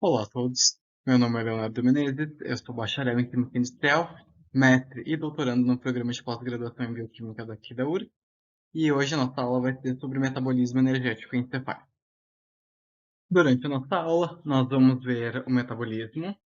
Olá a todos, meu nome é Leonardo Menezes, eu sou bacharel em Química Industrial, mestre e doutorando no programa de pós-graduação em Bioquímica daqui da URGS, e hoje a nossa aula vai ser sobre metabolismo energético encefálico. Durante a nossa aula, nós vamos ver o metabolismo,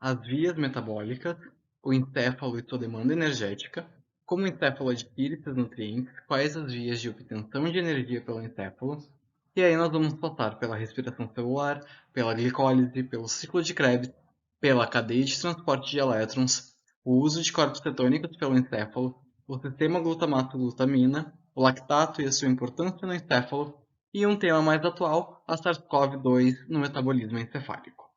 as vias metabólicas, o encéfalo e sua demanda energética, como o encéfalo adquire seus nutrientes, quais as vias de obtenção de energia pelo encéfalo, e aí nós vamos passar pela respiração celular, pela glicólise, pelo ciclo de Krebs, pela cadeia de transporte de elétrons, o uso de corpos cetônicos pelo encéfalo, o sistema glutamato-glutamina, o lactato e a sua importância no encéfalo, e um tema mais atual, a SARS-CoV-2 no metabolismo encefálico.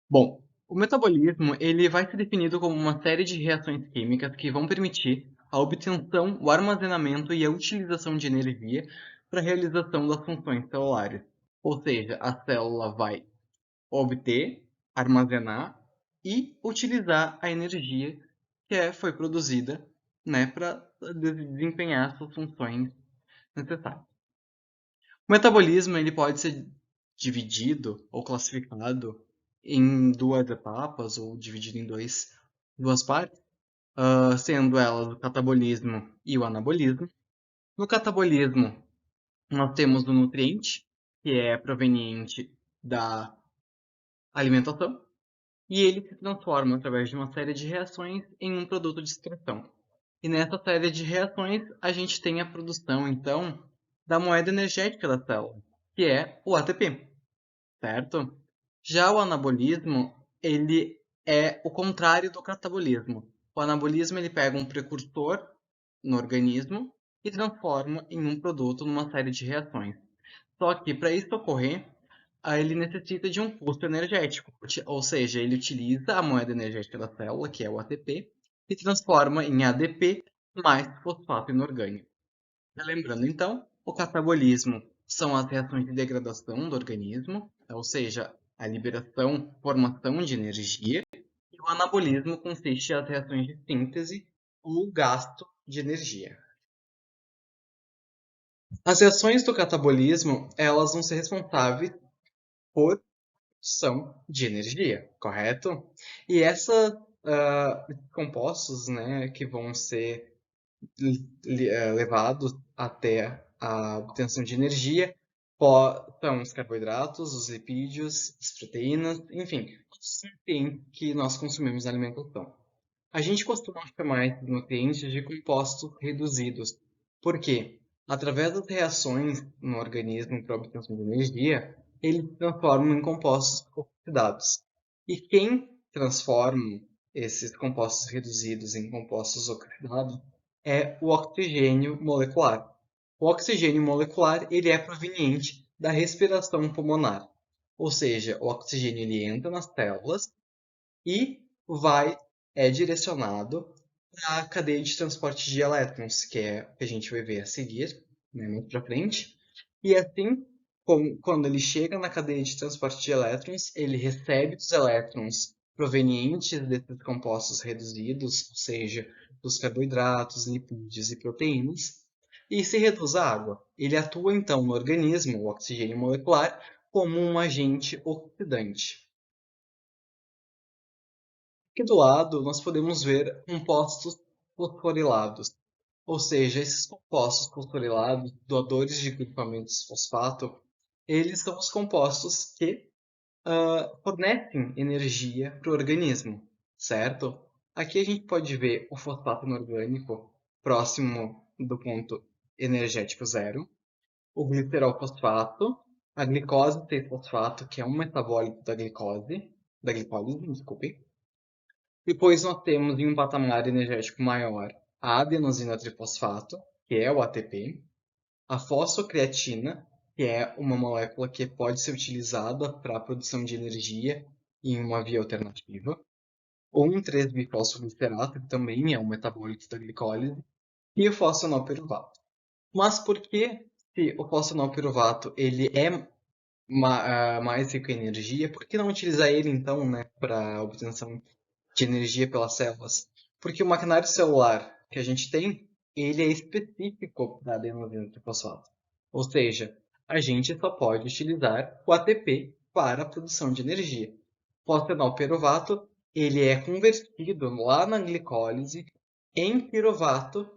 Bom, o metabolismo ele vai ser definido como uma série de reações químicas que vão permitir a obtenção, o armazenamento e a utilização de energia para a realização das funções celulares. Ou seja, a célula vai obter, armazenar e utilizar a energia foi produzida, né, para desempenhar suas funções necessárias. O metabolismo ele pode ser dividido ou classificado em duas etapas ou dividido em duas partes, sendo elas o catabolismo e o anabolismo. No catabolismo, nós temos o nutriente, que é proveniente da alimentação, e ele se transforma através de uma série de reações em um produto de excreção. E nessa série de reações, a gente tem a produção, então, da moeda energética da célula, que é o ATP, certo? Já o anabolismo, ele é o contrário do catabolismo. O anabolismo, ele pega um precursor no organismo e transforma em um produto numa série de reações. Só que para isso ocorrer, ele necessita de um custo energético, ou seja, ele utiliza a moeda energética da célula, que é o ATP, e transforma em ADP mais fosfato inorgânico. Lembrando então, o catabolismo são as reações de degradação do organismo, ou seja, a liberação, formação de energia, e o anabolismo consiste nas reações de síntese ou gasto de energia. As reações do catabolismo, elas vão ser responsáveis por produção de energia, correto? E esses compostos, né, que vão ser levados até a obtenção de energia são os carboidratos, os lipídios, as proteínas, enfim, os nutrientes que nós consumimos na alimentação. A gente costuma chamar esses nutrientes de compostos reduzidos, porque, através das reações no organismo para a obtenção de energia, eles se transformam em compostos oxidados. E quem transforma esses compostos reduzidos em compostos oxidados é o oxigênio molecular. O oxigênio molecular ele é proveniente da respiração pulmonar, ou seja, o oxigênio ele entra nas células e é direcionado para a cadeia de transporte de elétrons, que é o que a gente vai ver a seguir, né, muito para frente. E assim, quando ele chega na cadeia de transporte de elétrons, ele recebe os elétrons provenientes desses compostos reduzidos, ou seja, dos carboidratos, lipídios e proteínas, e se reduz a água. Ele atua então no organismo, o oxigênio molecular, como um agente oxidante. Aqui do lado, nós podemos ver compostos fosforilados, ou seja, esses compostos fosforilados, doadores de grupamentos fosfato, eles são os compostos que fornecem energia para o organismo, certo? Aqui a gente pode ver o fosfato inorgânico próximo do ponto energético zero, o glicerol fosfato, a glicose 6-fosfato, que é um metabólito da glicólise, desculpe. Depois nós temos em um patamar energético maior a adenosina trifosfato, que é o ATP, a fosfocreatina, que é uma molécula que pode ser utilizada para a produção de energia em uma via alternativa, ou um 3-bifosfoglicerato, que também é um metabólito da glicólise, e o fosfonilpiruvato. Mas por que se o fosfonilpiruvato ele é mais rico em energia, por que não utilizar ele então, né, para a obtenção de energia pelas células? Porque o maquinário celular que a gente tem, ele é específico da adenosina trifosfato. Ou seja, a gente só pode utilizar o ATP para a produção de energia. O fosfenol piruvato, ele é convertido lá na glicólise em piruvato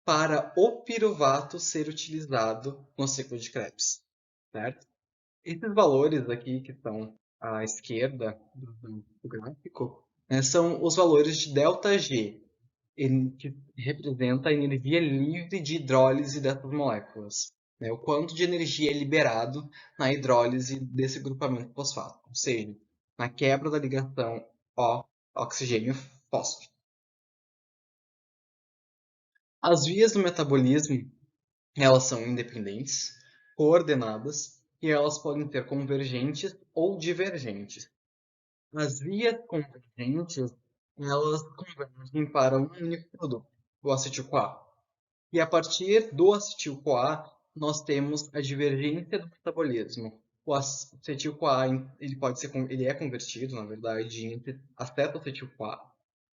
para o piruvato ser utilizado no ciclo de Krebs, certo? Esses valores aqui que estão à esquerda do gráfico, né, são os valores de ΔG, que representa a energia livre de hidrólise dessas moléculas, né? O quanto de energia é liberado na hidrólise desse grupamento fosfato, ou seja, na quebra da ligação oxigênio-fósforo. As vias do metabolismo, elas são independentes, coordenadas e elas podem ser convergentes ou divergentes. As vias convergentes, elas convergem para um único produto, o acetil-CoA. E a partir do acetil-CoA, nós temos a divergência do metabolismo. O acetil-CoA ele é convertido, na verdade, em acetoacetil-CoA.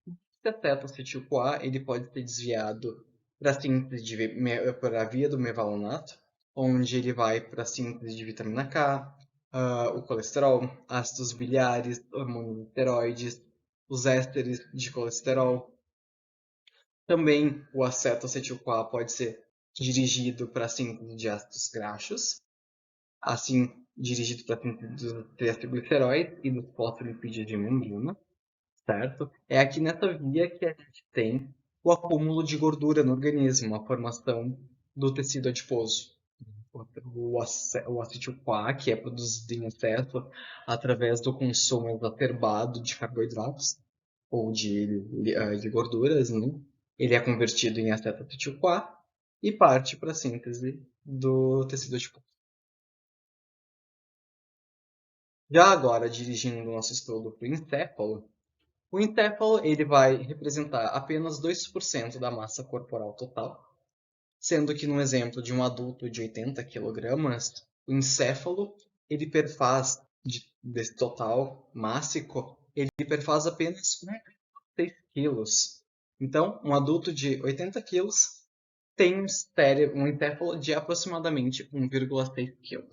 Esse acetoacetil-CoA ele pode ser desviado para a síntese para a via do mevalonato, onde ele vai para a síntese de vitamina K, o colesterol, ácidos biliares, hormônios esteroides, os ésteres de colesterol. Também o acetoacetil-CoA pode ser dirigido para a síntese de ácidos graxos, assim dirigido para a síntese dos triacilgliceróis e dos fosfolipídios de membrana, certo? É aqui nessa via que a gente tem o acúmulo de gordura no organismo, a formação do tecido adiposo. O acetil-CoA, que é produzido em excesso através do consumo exacerbado de carboidratos ou de gorduras, né? Ele é convertido em acetacetil-CoA e parte para a síntese do tecido adiposo. Já agora, dirigindo o nosso estudo para o encéfalo ele vai representar apenas 2% da massa corporal total, sendo que no exemplo de um adulto de 80 kg, o encéfalo ele perfaz desse total mássico, ele perfaz apenas 1,6 kg. Então, um adulto de 80 kg tem um encéfalo de aproximadamente 1,6 kg.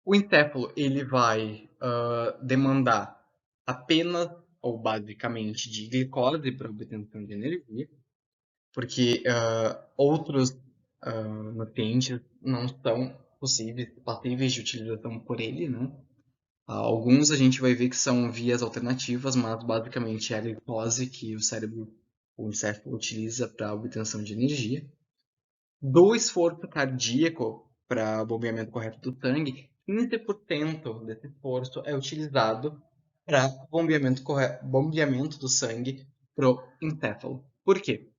O encéfalo ele vai demandar apenas ou basicamente de glicose para obtenção de energia, porque outros nutrientes não são passíveis de utilização por ele, né? Alguns a gente vai ver que são vias alternativas, mas basicamente é a glicose que o encéfalo utiliza para obtenção de energia. Do esforço cardíaco para bombeamento correto do sangue, 15% desse esforço é utilizado para bombeamento do sangue para o encéfalo. Por quê?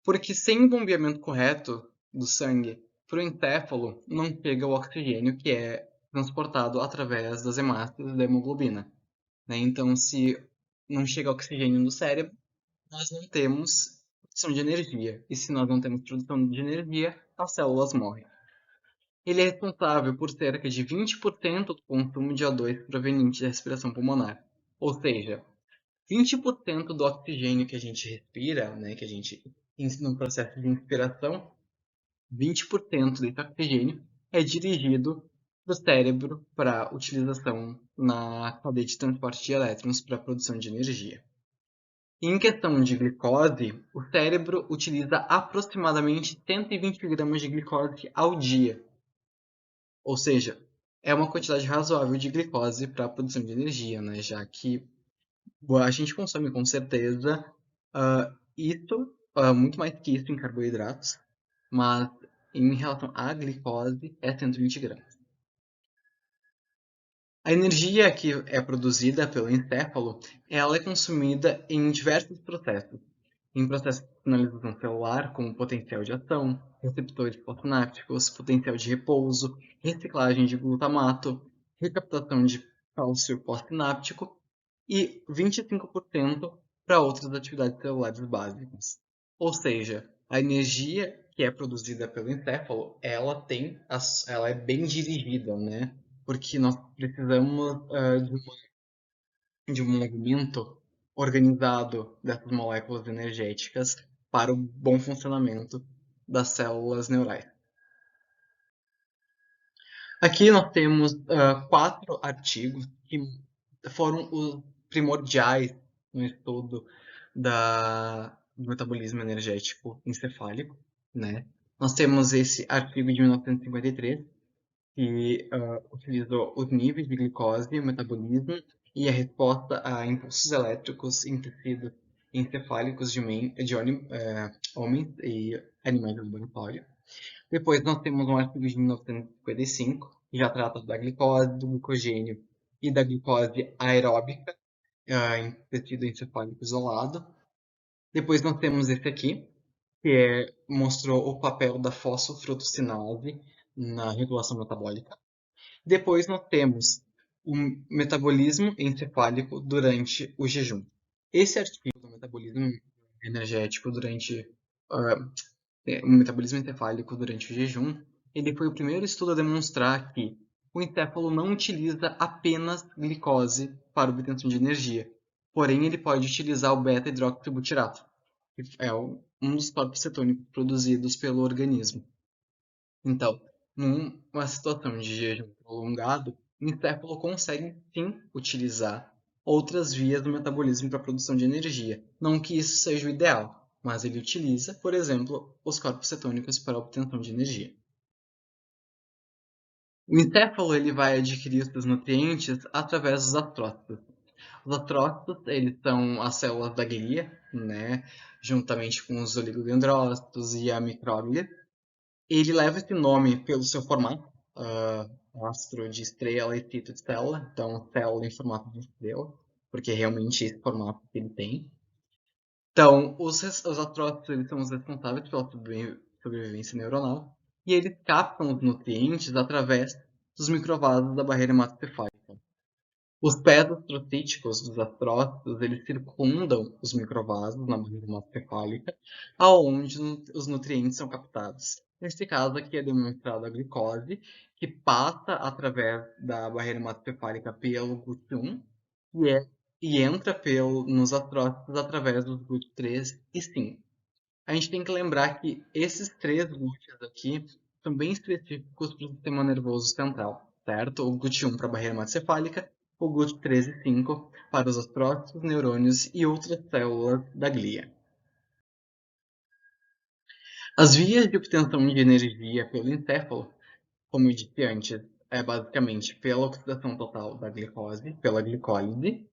Porque sem o bombeamento correto do sangue para o encéfalo, não chega o oxigênio que é transportado através das hemácias da hemoglobina, né? Então, se não chega oxigênio no cérebro, nós não temos produção de energia. E se nós não temos produção de energia, as células morrem. Ele é responsável por cerca de 20% do consumo de O2 proveniente da respiração pulmonar. Ou seja, 20% do oxigênio que a gente respira, né, que a gente no processo de inspiração, 20% desse oxigênio é dirigido para o cérebro para utilização na cadeia de transporte de elétrons para a produção de energia. Em questão de glicose, o cérebro utiliza aproximadamente 120 gramas de glicose ao dia. Ou seja, é uma quantidade razoável de glicose para a produção de energia, né? Já que a gente consome com certeza isso, muito mais que isso em carboidratos, mas em relação à glicose é 120 gramas. A energia que é produzida pelo encéfalo, ela é consumida em diversos processos. Em processos de sinalização celular, como potencial de ação, receptores pós-sinápticos, potencial de repouso, reciclagem de glutamato, recaptação de cálcio pós-sináptico e 25% para outras atividades celulares básicas. Ou seja, a energia que é produzida pelo encéfalo, ela é bem dirigida, né? Porque nós precisamos de um movimento organizado dessas moléculas energéticas para o bom funcionamento das células neurais. Aqui nós temos 4 artigos que foram os primordiais no estudo do metabolismo energético encefálico, né? Nós temos esse artigo de 1953, que utilizou os níveis de glicose, o metabolismo e a resposta a impulsos elétricos em tecidos encefálicos de homens e animais do laboratório. Depois nós temos um artigo de 1955, que já trata da glicose, do glicogênio e da glicose aeróbica em tecido encefálico isolado. Depois nós temos esse aqui, que mostrou o papel da fosfofrutossinase na regulação metabólica. Depois nós temos o metabolismo encefálico durante o jejum. Esse artigo do metabolismo energético durante o metabolismo encefálico durante o jejum, ele foi o primeiro estudo a demonstrar que o encéfalo não utiliza apenas glicose para obtenção de energia, porém ele pode utilizar o beta-hidroxibutirato, que é um dos corpos cetônicos produzidos pelo organismo. Então, numa situação de jejum prolongado, o encéfalo consegue sim utilizar outras vias do metabolismo para a produção de energia. Não que isso seja o ideal, mas ele utiliza, por exemplo, os corpos cetônicos para a obtenção de energia. O encéfalo ele vai adquirir esses nutrientes através dos astrócitos. Os astrócitos eles são as células da glia, né, juntamente com os oligodendrócitos e a micróglia. Ele leva esse nome pelo seu formato, astro de estrela e fito de célula, então célula em formato de estrela, porque é realmente esse formato que ele tem. Então, os astrócitos eles são os responsáveis pela sobrevivência neuronal e eles captam os nutrientes através dos microvasos da barreira hematocefálica. Os pés astrocíticos dos astrócitos eles circundam os microvasos na barreira hematocefálica, aonde os nutrientes são captados. Neste caso aqui é demonstrada a glicose, que passa através da barreira hematocefálica pelo GUT1 e, e entra nos astrócitos através dos GUT3 e 5. A gente tem que lembrar que esses 3 GUTs aqui são bem específicos para o sistema nervoso central, certo? O GUT1 para a barreira hematocefálica, o GUT3 e 5 para os astrócitos, neurônios e outras células da glia. As vias de obtenção de energia pelo encéfalo, como eu disse antes, é basicamente pela oxidação total da glicose, pela glicólise.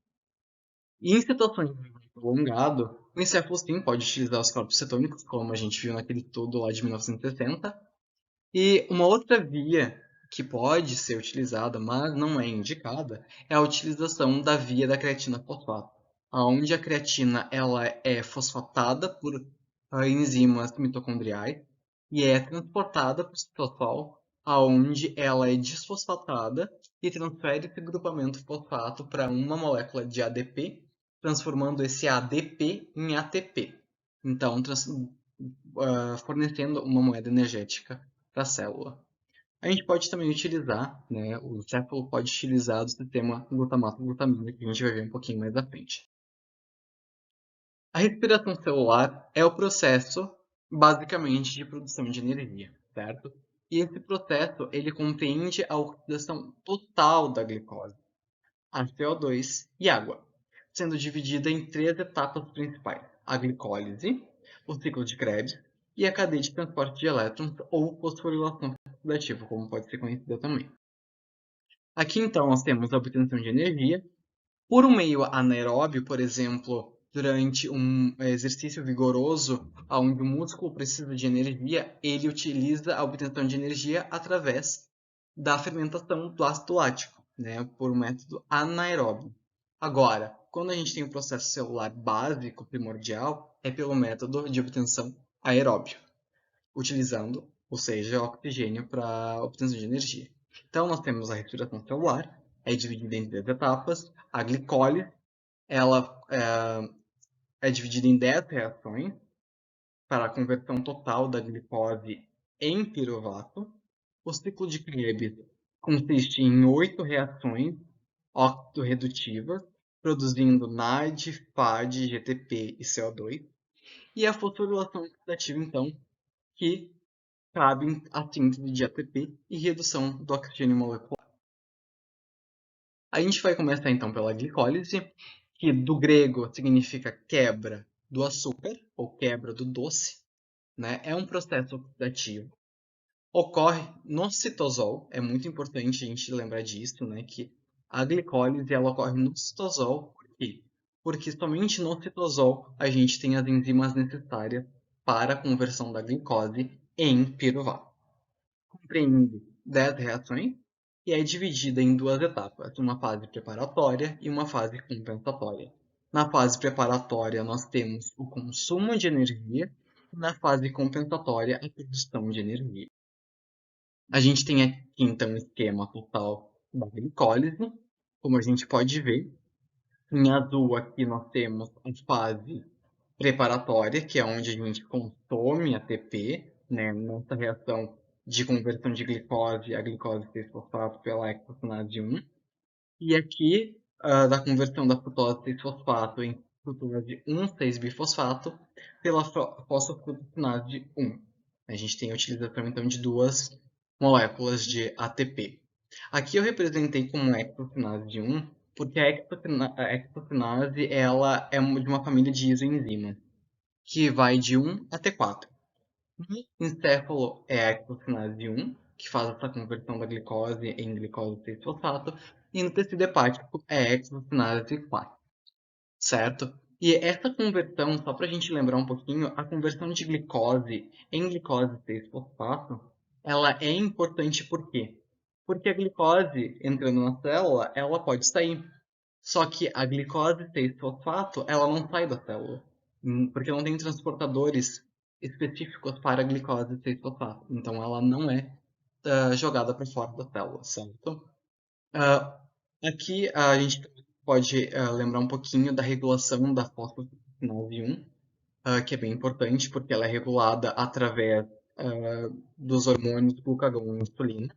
E em situações de jejum prolongado, o encéfalo sim pode utilizar os corpos cetônicos, como a gente viu naquele estudo lá de 1960. E uma outra via que pode ser utilizada, mas não é indicada, é a utilização da via da creatina fosfato, onde a creatina ela é fosfatada por enzimas mitocondriais e é transportada para o citosol, aonde ela é desfosfatada e transfere esse grupamento fosfato para uma molécula de ADP, transformando esse ADP em ATP. Então, fornecendo uma moeda energética para a célula. A gente pode também utilizar, né, o encéfalo pode utilizar do sistema glutamato-glutamina, que a gente vai ver um pouquinho mais à frente. A respiração celular é o processo, basicamente, de produção de energia, certo? E esse processo, ele compreende a oxidação total da glicose, a CO2 e água, sendo dividida em 3 etapas principais: a glicólise, o ciclo de Krebs e a cadeia de transporte de elétrons ou fosforilação oxidativa, como pode ser conhecida também. Aqui então nós temos a obtenção de energia por um meio anaeróbio, por exemplo, durante um exercício vigoroso, onde o músculo precisa de energia, ele utiliza a obtenção de energia através da fermentação do ácido lático, né, por um método anaeróbio. Agora, quando a gente tem o processo celular básico primordial, é pelo método de obtenção aeróbio, utilizando, ou seja, oxigênio para obtenção de energia. Então, nós temos a respiração celular, é dividida em 3 etapas. A glicólise, ela é dividida em 10 reações para a conversão total da glicose em piruvato. O ciclo de Krebs consiste em 8 reações oxidorredutivas, produzindo NAD, FAD, GTP e CO2. E a fosforilação oxidativa, então, que cabe a síntese de ATP e redução do oxigênio molecular. A gente vai começar então pela glicólise, que do grego significa quebra do açúcar ou quebra do doce, né? É um processo oxidativo. Ocorre no citosol, é muito importante a gente lembrar disso, né? Que a glicólise ela ocorre no citosol, por quê? Porque somente no citosol a gente tem as enzimas necessárias para a conversão da glicose em piruvato. Compreende 10 reações e é dividida em duas etapas, uma fase preparatória e uma fase compensatória. Na fase preparatória, nós temos o consumo de energia e na fase compensatória, a produção de energia. A gente tem aqui, então, o esquema total da glicólise. Como a gente pode ver, em azul aqui nós temos a fase preparatória, que é onde a gente consome ATP, né, nessa reação de conversão de glicose a glicose 6-fosfato pela hexokinase 1. E aqui, da conversão da frutose 6-fosfato em frutose 1,6-bifosfato pela fosfofrutakinase 1. A gente tem a utilização, então, de duas moléculas de ATP. Aqui eu representei como hexokinase 1, porque a hexokinase ela é de uma família de isoenzimas, que vai de 1 até 4. No encéfalo é a hexokinase 1, que faz essa conversão da glicose em glicose 6-fosfato, e no tecido hepático é a hexokinase 4, certo? E essa conversão, só para a gente lembrar um pouquinho, a conversão de glicose em glicose 6-fosfato, ela é importante por quê? Porque a glicose entrando na célula, ela pode sair. Só que a glicose 6-fosfato, ela não sai da célula, porque não tem transportadores específicos para a glicose 6-fosfato. Então ela não é jogada para fora da célula, certo? Ah, aqui a gente pode lembrar um pouquinho da regulação da fosfodiesterase 1, que é bem importante porque ela é regulada através dos hormônios glucagon e insulina,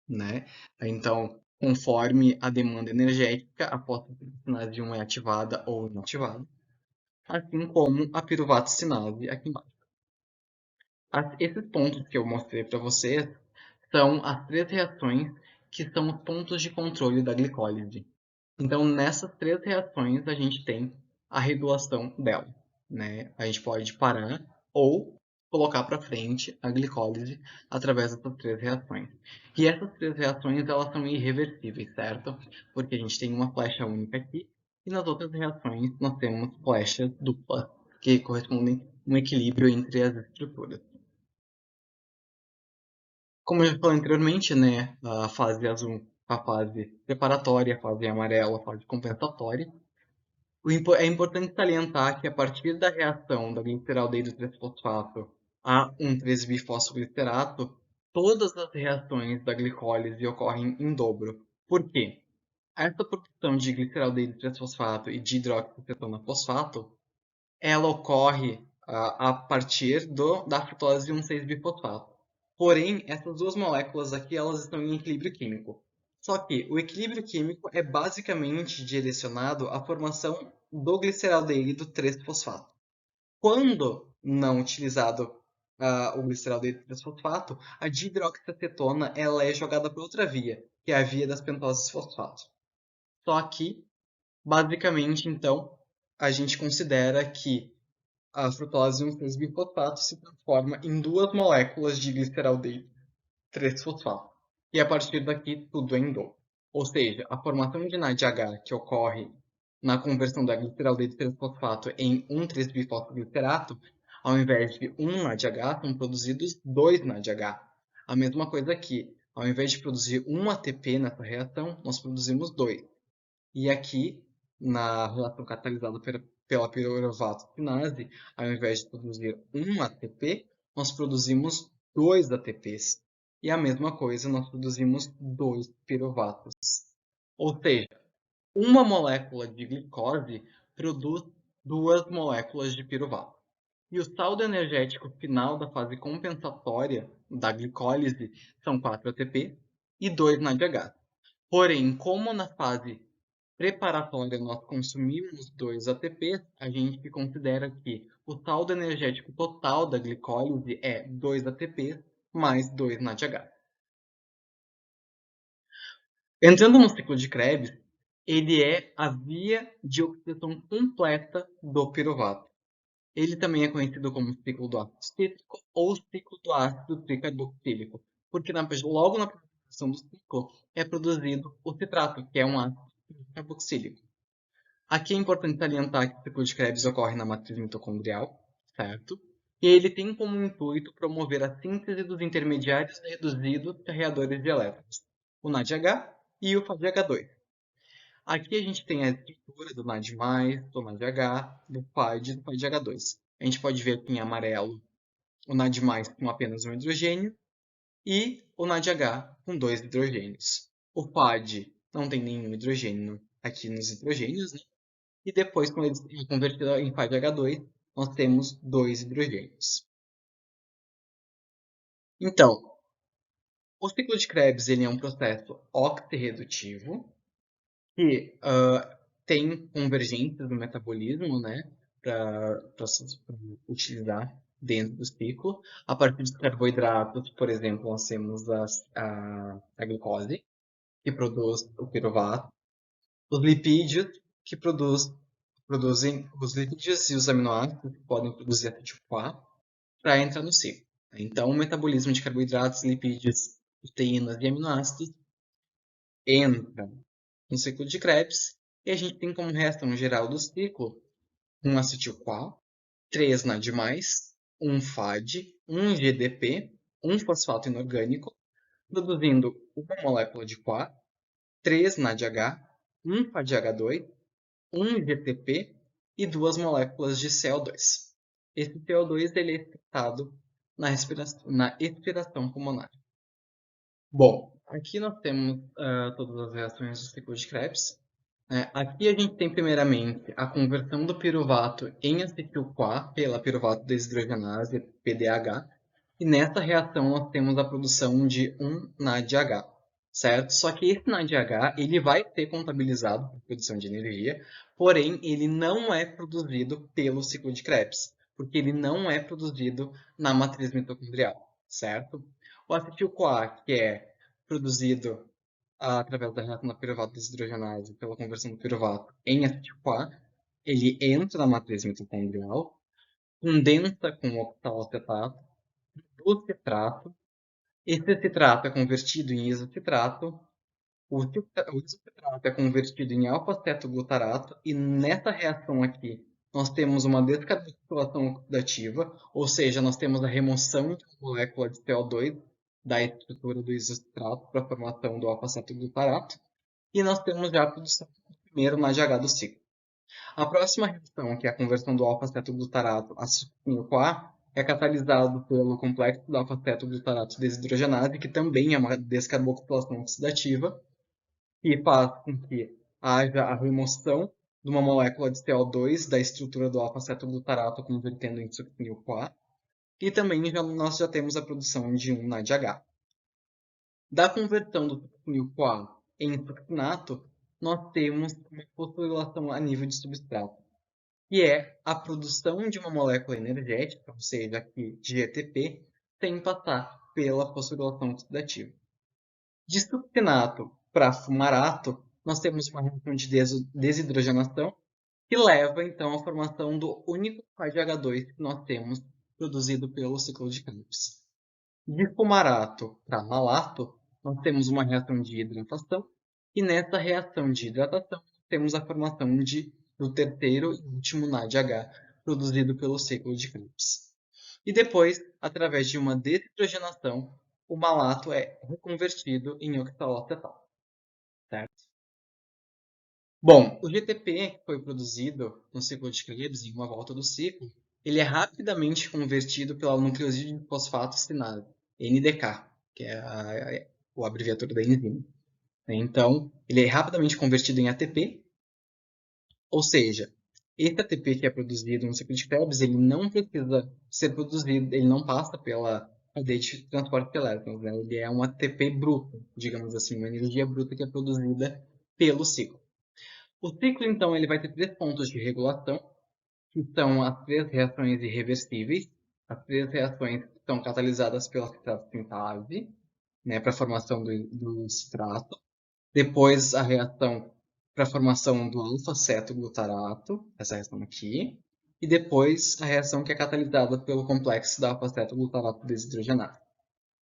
né? Então, conforme a demanda energética, a fosfodiesterase 1 é ativada ou inativada, assim como a piruvato-cinase aqui embaixo. Esses pontos que eu mostrei para vocês são as três reações que são os pontos de controle da glicólise. Então, nessas três reações, a gente tem a regulação dela, né? A gente pode parar ou colocar para frente a glicólise através dessas três reações. E essas três reações, elas são irreversíveis, certo? Porque a gente tem uma flecha única aqui e nas outras reações nós temos flechas duplas, que correspondem a um equilíbrio entre as estruturas. Como eu já falei anteriormente, né, a fase azul, a fase preparatória, a fase amarela, a fase compensatória. É importante salientar que a partir da reação da gliceraldeído 3-fosfato a um 3-bifosfoglicerato, todas as reações da glicólise ocorrem em dobro. Por quê? Essa produção de gliceraldeído 3-fosfato e de hidroxicetona fosfato ela ocorre a partir da frutose 1,6-bifosfato. Porém, essas duas moléculas aqui elas estão em equilíbrio químico. Só que o equilíbrio químico é basicamente direcionado à formação do gliceraldeído 3-fosfato. Quando não utilizado o gliceraldeído 3-fosfato, a dihidroxicetona ela é jogada para outra via, que é a via das pentoses fosfato. Só que, basicamente, então, a gente considera que a frutose 1,6-bifosfato se transforma em duas moléculas de gliceraldeído 3-fosfato. E a partir daqui, tudo é indol. Ou seja, a formação de NADH que ocorre na conversão da gliceraldeído 3-fosfato em um 3-bifosfoglicerato, ao invés de um NADH, são produzidos dois NADH. A mesma coisa aqui. Ao invés de produzir um ATP nessa reação, nós produzimos dois. E aqui, na reação catalisada pela piruvato-quinase, ao invés de produzir um ATP, nós produzimos dois ATPs. E a mesma coisa, nós produzimos dois piruvatos. Ou seja, uma molécula de glicose produz duas moléculas de piruvato. E o saldo energético final da fase compensatória da glicólise são 4 ATP e 2 NADH. Porém, como na fase preparatória nós consumimos 2 ATPs, a gente considera que o saldo energético total da glicólise é 2 ATPs mais 2 NADH. Entrando no ciclo de Krebs, ele é a via de oxidação completa do piruvato. Ele também é conhecido como ciclo do ácido cítrico ou ciclo do ácido tricarboxílico, porque logo na apresentação do ciclo é produzido o citrato, que é um ácido tricarboxílico. Aqui é importante salientar que o ciclo de Krebs ocorre na matriz mitocondrial, certo? E ele tem como intuito promover a síntese dos intermediários reduzidos carreadores de elétrons, o NADH e o FADH2. Aqui a gente tem a estrutura do NAD+, do NADH, do PAD e do PADH2. A gente pode ver aqui em amarelo o NAD+, com apenas um hidrogênio e o NADH com 2 hidrogênios. O PAD não tem nenhum hidrogênio aqui nos hidrogênios, né? E depois, quando ele é convertido em PADH2, nós temos 2 hidrogênios. Então, o ciclo de Krebs ele é um processo oxirredutivo, que tem convergências no metabolismo, né, para utilizar dentro do ciclo. A partir dos carboidratos, por exemplo, nós temos a glicose, que produz o piruvato, os lipídios, que produzem os lipídios e os aminoácidos, que podem produzir acetil-CoA, para entrar no ciclo. Então, o metabolismo de carboidratos, lipídios, proteínas e aminoácidos entra no ciclo de Krebs, e a gente tem como reação geral do ciclo um acetil-CoA, 3 NAD+, um FAD, um GDP, um fosfato inorgânico, produzindo uma molécula de CoA, 3 NADH, um FADH2, um GTP e 2 moléculas de CO2. Esse CO2 ele é excitado na expiração pulmonar. Bom, aqui nós temos todas as reações do ciclo de Krebs. Aqui a gente tem primeiramente a conversão do piruvato em acetil-CoA pela piruvato desidrogenase, PDH, e nessa reação nós temos a produção de um NADH, certo? Só que esse NADH ele vai ser contabilizado para produção de energia, porém ele não é produzido pelo ciclo de Krebs, porque ele não é produzido na matriz mitocondrial, certo? O acetil-CoA, que é produzido através da reação da piruvato desidrogenase pela conversão do piruvato em acetil-CoA, ele entra na matriz mitocondrial, condensa com o oxalacetato, do citrato. Esse citrato é convertido em isocitrato. O isocitrato é convertido em alfa-cetoglutarato. E nessa reação aqui, nós temos uma descarboxilação oxidativa, ou seja, nós temos a remoção de uma molécula de CO2 da estrutura do isocitrato para a formação do alfa-cetoglutarato. E nós temos já a produção do primeiro NADH do ciclo. A próxima reação, que é a conversão do alfa-cetoglutarato a succinil-CoA, é catalisado pelo complexo do alfa-cetoglutarato desidrogenase, que também é uma descarboxilação oxidativa, que faz com que haja a remoção de uma molécula de CO2 da estrutura do alfa-cetoglutarato, convertendo em succinil-CoA, e também nós já temos a produção de um NADH. Da conversão do succinil-CoA em succinato, nós temos uma fosforilação a nível de substrato, que é a produção de uma molécula energética, ou seja, aqui de ATP, sem passar pela fosforilação oxidativa. De succinato para fumarato, nós temos uma reação de desidrogenação que leva então à formação do único FADH2 que nós temos produzido pelo ciclo de Krebs. De fumarato para malato, nós temos uma reação de hidratação, e nessa reação de hidratação temos a formação do terceiro e último NADH produzido pelo ciclo de Krebs. E depois, através de uma desidrogenação, o malato é reconvertido em oxaloacetal, certo? Bom, o GTP que foi produzido no ciclo de Krebs em uma volta do ciclo, ele é rapidamente convertido pela nucleosídeo de fosfato cinase, NDK, que é a abreviatura da enzima. Então, ele é rapidamente convertido em ATP, ou seja, esse ATP que é produzido no ciclo de Krebs, ele não precisa ser produzido, ele não passa pela cadeia de transporte de elétrons, né? Ele é um ATP bruto, digamos assim, uma energia bruta que é produzida pelo ciclo. O ciclo, então, ele vai ter 3 pontos de regulação, que são as 3 reações irreversíveis, as 3 reações são catalisadas pela sintase, né, para a formação do citrato. Depois a reação para a formação do alfa-cetoglutarato, essa reação aqui. E depois a reação que é catalisada pelo complexo da alfa-cetoglutarato desidrogenado.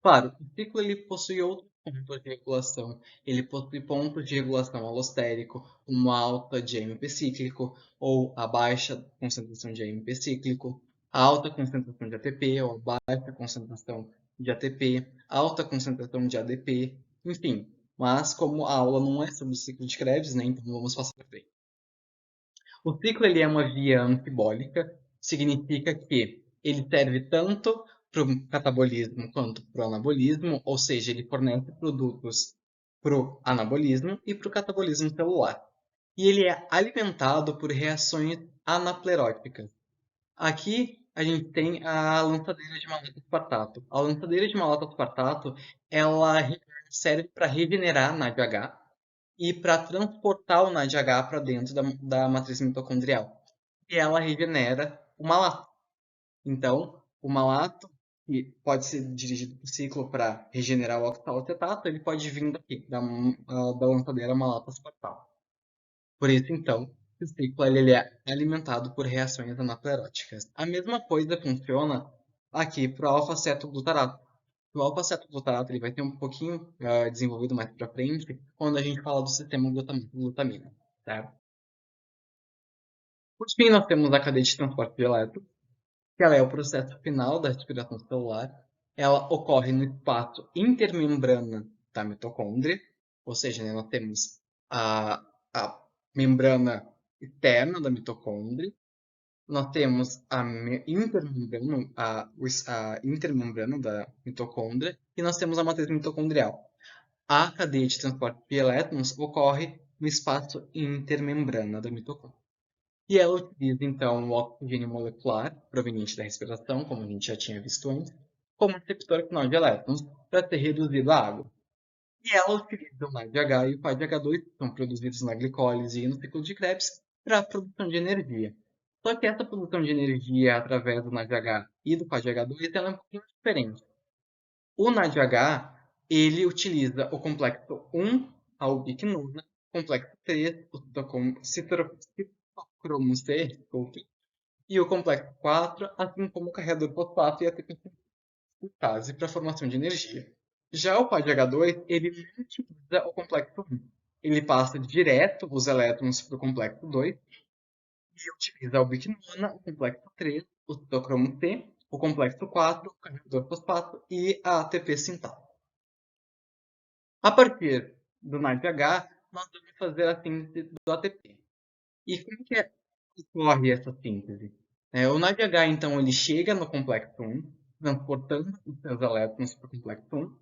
Claro, o ciclo ele possui outros pontos de regulação. Ele possui pontos de regulação alostérico, uma alta de AMP cíclico, ou a baixa concentração de AMP cíclico, a alta concentração de ATP, ou a baixa concentração de ATP, alta concentração de ADP, enfim. Mas como a aula não é sobre o ciclo de Krebs, né, então vamos passar para frente. O ciclo ele é uma via anabólica, significa que ele serve tanto para o catabolismo quanto para o anabolismo, ou seja, ele fornece produtos para o anabolismo e para o catabolismo celular. E ele é alimentado por reações anapleróticas. Aqui a gente tem a lançadeira de malato-aspartato. A lançadeira de malato-aspartato ela serve para regenerar NADH e para transportar o NADH para dentro da matriz mitocondrial. E ela regenera o malato. Então, o malato, que pode ser dirigido para o ciclo para regenerar o oxalacetato, ele pode vir daqui, da lançadeira malato-aspartato. Por isso, então, o ciclo ele é alimentado por reações anapleróticas. A mesma coisa funciona aqui para o alfa-cetoglutarato. O alfa-cetoglutarato ele vai ter um pouquinho desenvolvido mais para frente quando a gente fala do sistema glutamina, certo? Por fim, nós temos a cadeia de transporte de elétrons, que ela é o processo final da respiração celular. Ela ocorre no espaço intermembrana da mitocôndria, ou seja, né, nós temos a membrana externa da mitocôndria, nós temos a intermembrana da mitocôndria e nós temos a matriz mitocondrial. A cadeia de transporte de elétrons ocorre no espaço intermembrana da mitocôndria. E ela utiliza, então, o oxigênio molecular, proveniente da respiração, como a gente já tinha visto antes, como receptor final de elétrons, para ser reduzido à água. E ela utiliza o NADH e o PADH2, que são produzidos na glicólise e no ciclo de Krebs, para a produção de energia. Só que essa produção de energia através do NADH e do PADH2 ela é um pouquinho diferente. O NADH ele utiliza o complexo 1, a ubiquinona, complexo 3, o citocromo C, e o complexo 4, assim como o carregador fosfato e a ATP sintase para a formação de energia. Já o PADH2, ele não utiliza o complexo 1. Ele passa direto os elétrons para o complexo 2 e utiliza a ubiquinona, o complexo 3, o citocromo C, o complexo 4, o carregador fosfato e a ATP sintase. A partir do NADH, nós vamos fazer a síntese do ATP. E como que ocorre essa síntese? O NADH, então, ele chega no complexo 1, transportando os seus elétrons para o complexo 1,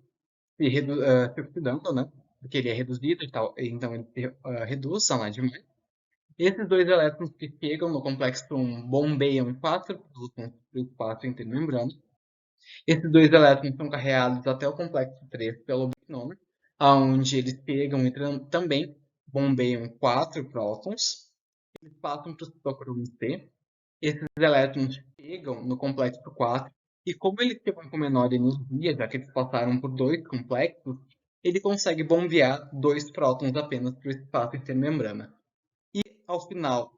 se oxidando, né? Porque ele é reduzido e tal, então ele reduz a NAD+. Esses dois elétrons que chegam no complexo 1 bombeiam 4 prótons para o espaço intermembrana. Esses dois elétrons são carregados até o complexo 3 pela ubiquinona, onde eles pegam e também bombeiam 4 prótons. Eles passam para o citocromo C. Esses elétrons chegam no complexo 4 e como eles chegam com menor energia, já que eles passaram por dois complexos, ele consegue bombear 2 prótons apenas para o espaço intermembrana. E ao final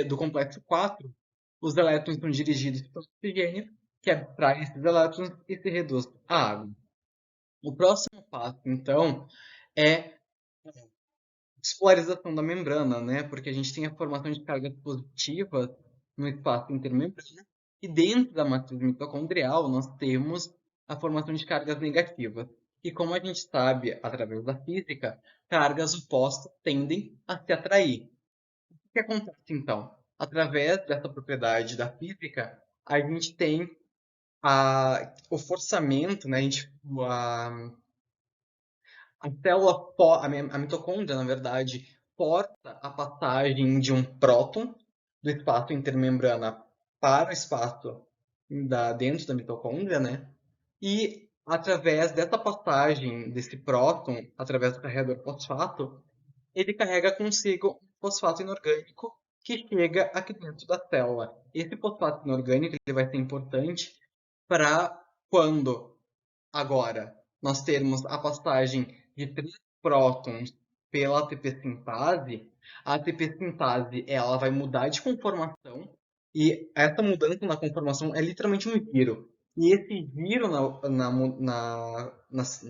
do complexo 4, os elétrons são dirigidos para o oxigênio, que abstrai esses elétrons e se reduz à água. O próximo passo, então, é a despolarização da membrana, né? Porque a gente tem a formação de cargas positivas no espaço intermembrana e dentro da matriz mitocondrial nós temos a formação de cargas negativas. E como a gente sabe, através da física, cargas opostas tendem a se atrair. O que acontece, então? Através dessa propriedade da física, a gente tem o forçamento, né? A célula, a mitocôndria, na verdade, força a passagem de um próton do espaço intermembrana para o espaço dentro da mitocôndria, né? E através dessa passagem desse próton, através do carregador fosfato, ele carrega consigo um fosfato inorgânico que chega aqui dentro da célula. Esse fosfato inorgânico ele vai ser importante para quando agora nós termos a passagem de 3 prótons pela ATP sintase, a ATP sintase ela vai mudar de conformação e essa mudança na conformação é literalmente um giro. E esse giro na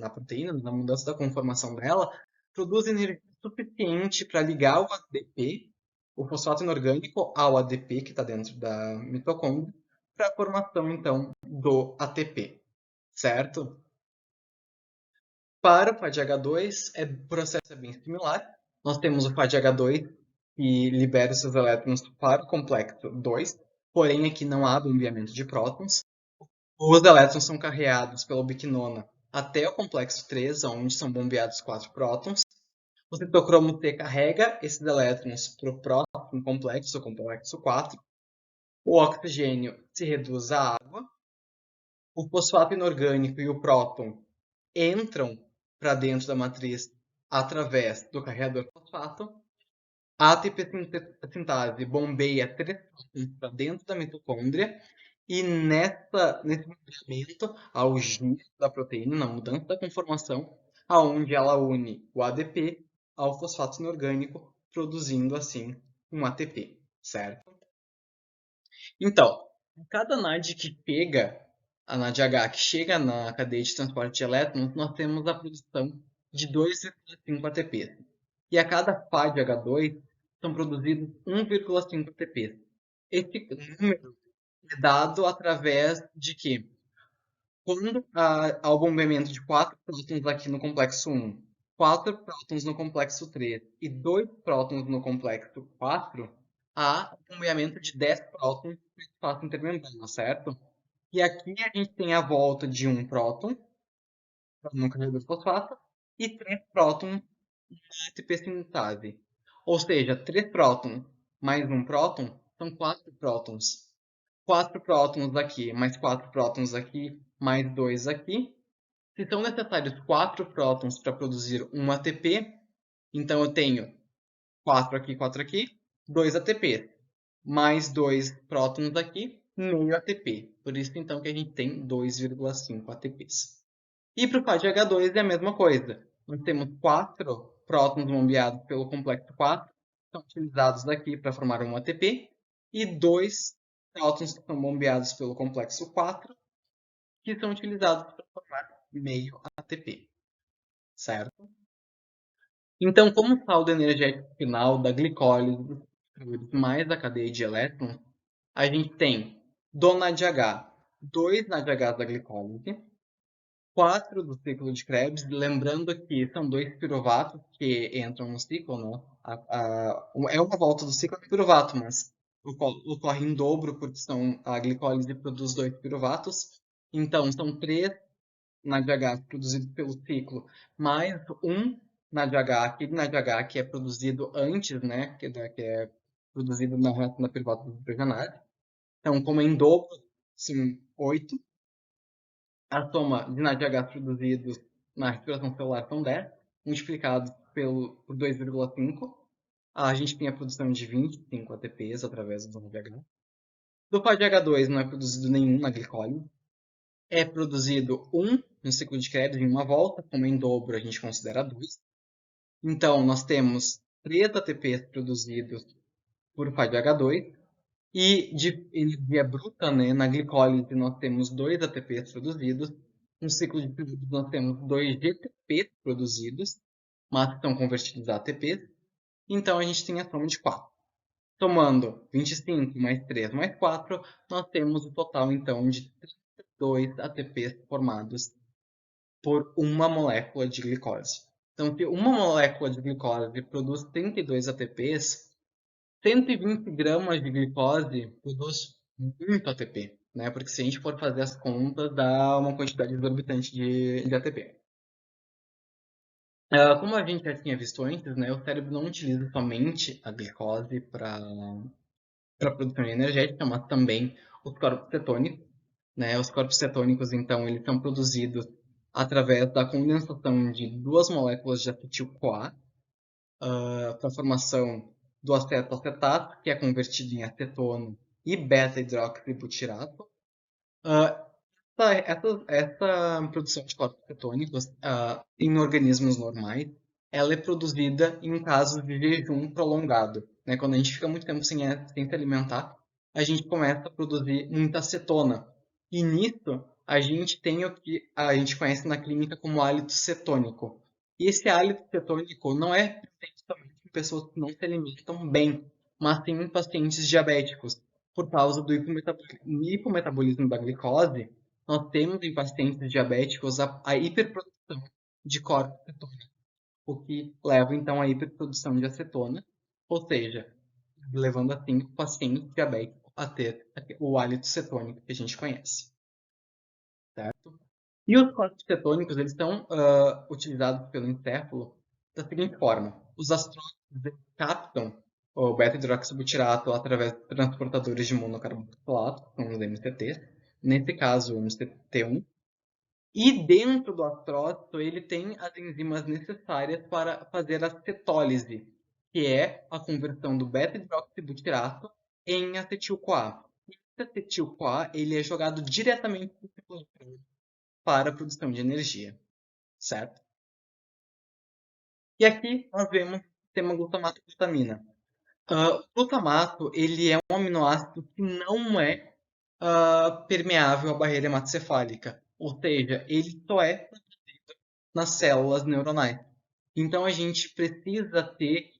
proteína, na mudança da conformação dela, produz energia suficiente para ligar o ADP, o fosfato inorgânico, ao ADP que está dentro da mitocôndria, para a formação, então, do ATP, certo? Para o FADH2, o processo é bem similar. Nós temos o FADH2, que libera os seus elétrons para o complexo 2, porém aqui não há bombeamento de prótons. Os elétrons são carreados pela ubiquinona até o complexo 3, onde são bombeados 4 prótons. O citocromo T carrega esses elétrons para o próximo complexo, o complexo 4. O oxigênio se reduz à água. O fosfato inorgânico e o próton entram para dentro da matriz através do carregador fosfato. A ATP sintase bombeia 3 prótons para dentro da mitocôndria e nesse movimento, ao giro da proteína, na mudança da conformação, aonde ela une o ADP ao fosfato inorgânico, produzindo assim um ATP, certo? Então, cada NAD que chega, a NADH que chega na cadeia de transporte de elétrons, nós temos a produção de 2,5 ATPs. E a cada FADH2 são produzidos 1,5 ATPs. Esse número é dado através de que, quando há o bombeamento de 4 prótons aqui no complexo 1, 4 prótons no complexo 3 e 2 prótons no complexo 4, há um bombeamento de 10 prótons no espaço intermembrana, certo? E aqui a gente tem a volta de um próton no carregador fosfato e 3 prótons na ATP sintase. Ou seja, 3 prótons mais um próton são 4 prótons. 4 prótons aqui, mais 4 prótons aqui, mais 2 aqui. Se são necessários 4 prótons para produzir um ATP, então eu tenho 4 aqui, 2 ATP. Mais 2 prótons aqui, meio ATP. Por isso, então, que a gente tem 2,5 ATPs. E para o FADH2 é a mesma coisa. Nós temos 4 prótons bombeados pelo complexo 4, que são utilizados aqui para formar um ATP, e 2 prótons que são bombeados pelo complexo 4, que são utilizados para formar meio ATP, certo? Então, como saldo energético final da glicólise mais a cadeia de elétrons, a gente tem do NADH, 2 NADHs da glicólise, 4 do ciclo de Krebs, lembrando que são 2 piruvatos que entram no ciclo, né? É uma volta do ciclo de piruvato, mas ocorre em dobro porque a glicólise produz 2 piruvatos. Então, são 3 NADH produzidos pelo ciclo, mais um NADH, aquele NADH que é produzido antes, né? Que é produzido na reação da piruvata do hidrogenário. Então, como é em dobro, são 8. A soma de NADH produzidos na respiração celular são 10, multiplicados por 2,5. A gente tem a produção de 25 ATPs através do NADH. Do FADH2 não é produzido nenhum na glicólise. É produzido 1 no ciclo de Krebs em uma volta, como em dobro a gente considera 2. Então, nós temos 3 ATPs produzidos por FADH2. E de energia bruta, né, na glicólise nós temos 2 ATPs produzidos. No ciclo de Krebs nós temos 2 GTPs produzidos, mas que são convertidos a ATPs. Então a gente tem a soma de 4. Somando 25 mais 3 mais 4, nós temos o total então de 32 ATPs formados por uma molécula de glicose. Então, se uma molécula de glicose produz 32 ATPs, 120 gramas de glicose produz muito ATP, né? Porque se a gente for fazer as contas, dá uma quantidade exorbitante de ATP. Como a gente já tinha visto antes, né, o cérebro não utiliza somente a glicose para produção energética, mas também os corpos cetônicos. Né? Os corpos cetônicos, então, eles são produzidos através da condensação de 2 moléculas de acetil-CoA para a formação do acetoacetato, que é convertido em acetona e beta-hidroxibutirato. Essa produção de corpos cetônicos em organismos normais, ela é produzida em casos de jejum prolongado, né? Quando a gente fica muito tempo sem se alimentar, a gente começa a produzir muita cetona. E nisso, a gente tem o que a gente conhece na clínica como hálito cetônico. E esse hálito cetônico não é presente somente em pessoas que não se alimentam bem, mas sim em pacientes diabéticos, por causa do hipometabolismo da glicose. Nós temos em pacientes diabéticos a hiperprodução de corpos cetônicos, o que leva então à hiperprodução de acetona, ou seja, levando assim o paciente diabético a ter o hálito cetônico que a gente conhece, certo? E os corpos cetônicos, eles são utilizados pelo encéfalo da seguinte forma: os astrócitos captam o beta-hidroxibutirato através de transportadores de monocarboxalato, que são os MCTs, nesse caso o MCT1. E dentro do astrócito, ele tem as enzimas necessárias para fazer a cetólise, que é a conversão do beta-hidroxibutirato em acetil-CoA. Esse acetil-CoA ele é jogado diretamente no ciclotrão para a produção de energia, certo? E aqui nós vemos o sistema glutamato-glutamina. O glutamato ele é um aminoácido que não é permeável à barreira hematocefálica, ou seja, ele só é nas células neuronais. Então a gente precisa ter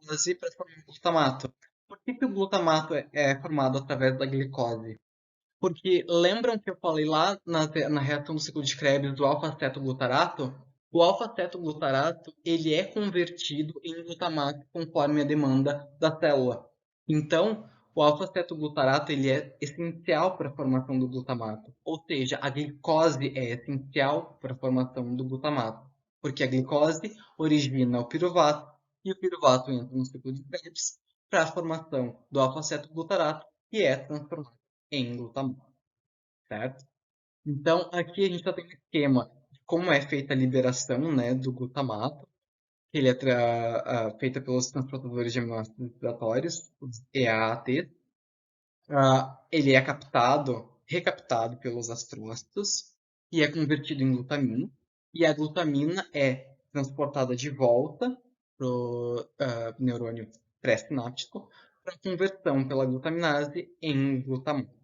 glicose para formar o glutamato. Por que o glutamato é formado através da glicose? Porque lembram que eu falei lá na reação do ciclo de Krebs do alfa-cetoglutarato? O alfa-cetoglutarato ele é convertido em glutamato conforme a demanda da célula. Então, o alfa-cetoglutarato ele é essencial para a formação do glutamato. Ou seja, a glicose é essencial para a formação do glutamato. Porque a glicose origina o piruvato e o piruvato entra no ciclo de Krebs para a formação do alfa-cetoglutarato que é transformado em glutamato, certo? Então, aqui a gente já tem um esquema de como é feita a liberação, né, do glutamato, que ele é feita pelos transportadores de aminoácidos respiratórios, os EAAT. Ele é recaptado pelos astrócitos e é convertido em glutamina. E a glutamina é transportada de volta para o neurônio pré-sináptico para conversão pela glutaminase em glutamato.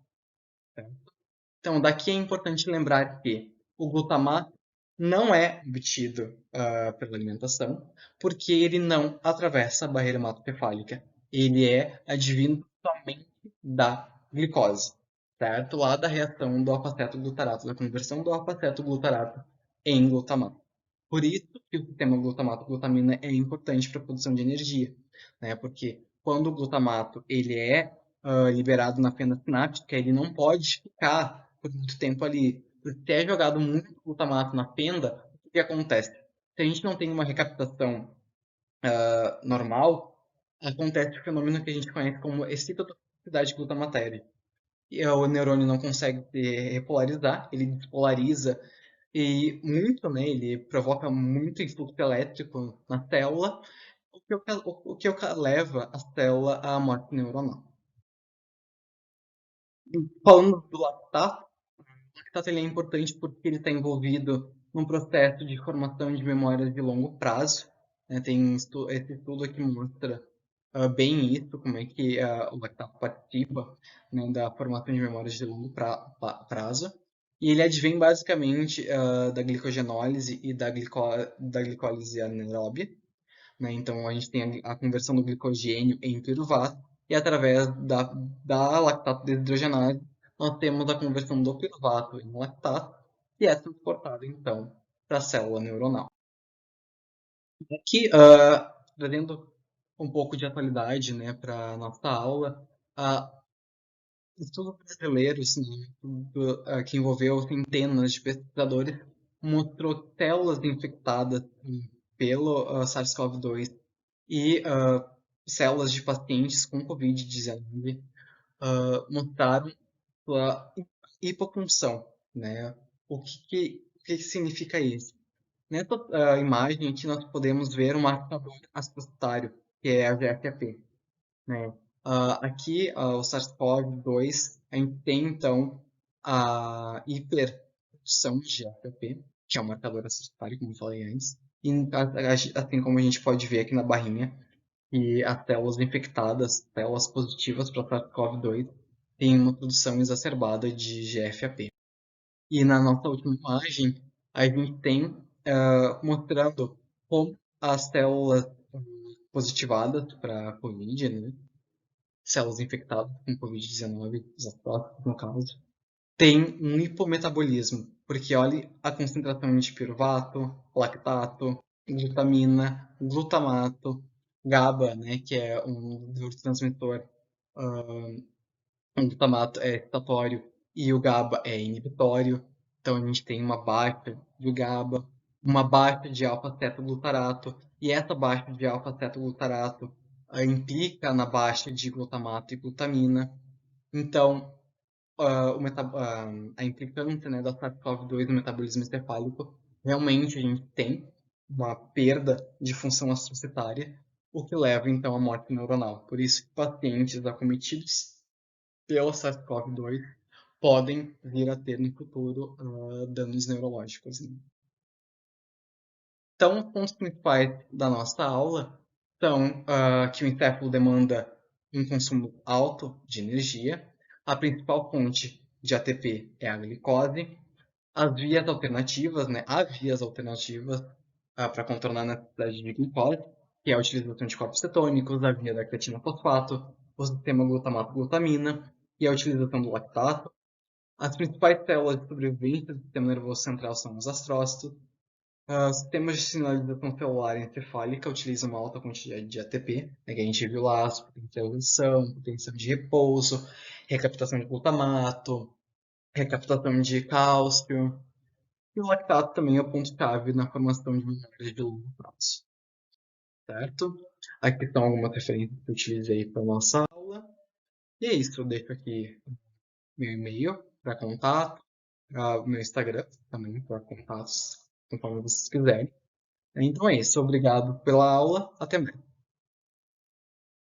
Então, daqui é importante lembrar que o glutamato não é obtido pela alimentação, porque ele não atravessa a barreira hematocefálica. Ele é advindo somente da glicose, certo? Lá da reação do alfa-cetoglutarato, da conversão do alfa-cetoglutarato em glutamato. Por isso que o sistema glutamato-glutamina é importante para a produção de energia, né? Porque quando o glutamato ele é liberado na fenda sináptica, ele não pode ficar por muito tempo ali. Se é jogado muito glutamato na fenda, o que acontece? Se a gente não tem uma recaptação normal, acontece o fenômeno que a gente conhece como excitotoxicidade glutamatéria. E o neurônio não consegue se repolarizar, ele despolariza e muito, né, ele provoca muito influxo elétrico na célula, o que leva a célula à morte neuronal. Falando do lactato, o lactato ele é importante porque ele está envolvido num processo de formação de memórias de longo prazo. Né? Tem esse estudo aqui mostra bem isso, como é que o lactato participa, né, da formação de memórias de longo prazo. E ele advém basicamente da glicogenólise e da glicólise anaeróbia. Né? Então, a gente tem a conversão do glicogênio em piruvato, e através da lactato desidrogenase, nós temos a conversão do piruvato em lactato, e é transportado, então, para a célula neuronal. Aqui, trazendo um pouco de atualidade, né, para a nossa aula, estudos brasileiros, né, que envolveu centenas de pesquisadores, mostrou células infectadas pelo SARS-CoV-2 e células de pacientes com Covid-19 mostraram sua hipofunção, né? O que significa isso? Nessa imagem aqui nós podemos ver um marcador assustário, que é a GFAP, né? Aqui, o SARS-CoV-2, a gente tem então a hiperprodução de GFAP, que é um marcador acessório, como eu falei antes, e assim como a gente pode ver aqui na barrinha, que as células infectadas, células positivas para SARS-CoV-2, têm uma produção exacerbada de GFAP. E na nossa última imagem, a gente tem mostrando como as células positivadas para COVID, né? Células infectadas com COVID-19, exatamente no caso, tem um hipometabolismo, porque olhe a concentração de piruvato, lactato, glutamina, glutamato, GABA, né, que é um neurotransmissor, o glutamato é excitatório e o GABA é inibitório. Então a gente tem uma baixa do GABA, uma baixa de alfa-cetoglutarato, e essa baixa de alfa-cetoglutarato implica na baixa de glutamato e glutamina. Então, a implicância, né, da SARS-CoV-2 no metabolismo encefálico, realmente a gente tem uma perda de função astrocitária, o que leva então à morte neuronal. Por isso que pacientes acometidos pelo SARS-CoV-2 podem vir a ter no futuro danos neurológicos, né? Então, os pontos principais da nossa aula são que o encéfalo demanda um consumo alto de energia, a principal fonte de ATP é a glicose, as vias alternativas, né, há vias alternativas para contornar a necessidade de glicose, que é a utilização de corpos cetônicos, a via da creatina fosfato, o sistema glutamato-glutamina e a utilização do lactato. As principais células de sobrevivência do sistema nervoso central são os astrócitos. Sistemas de sinalização celular encefálica utilizam uma alta quantidade de ATP, né, que a gente viu lá, potencialização, potencial de repouso, recaptação de glutamato, recaptação de cálcio. E o lactato também é o ponto-chave na formação de memórias de longo prazo, certo? Aqui estão algumas referências que eu utilizei para a nossa aula. E é isso, eu deixo aqui meu e-mail para contato, meu Instagram também para contatos, conforme vocês quiserem. Então é isso, obrigado pela aula, até mais.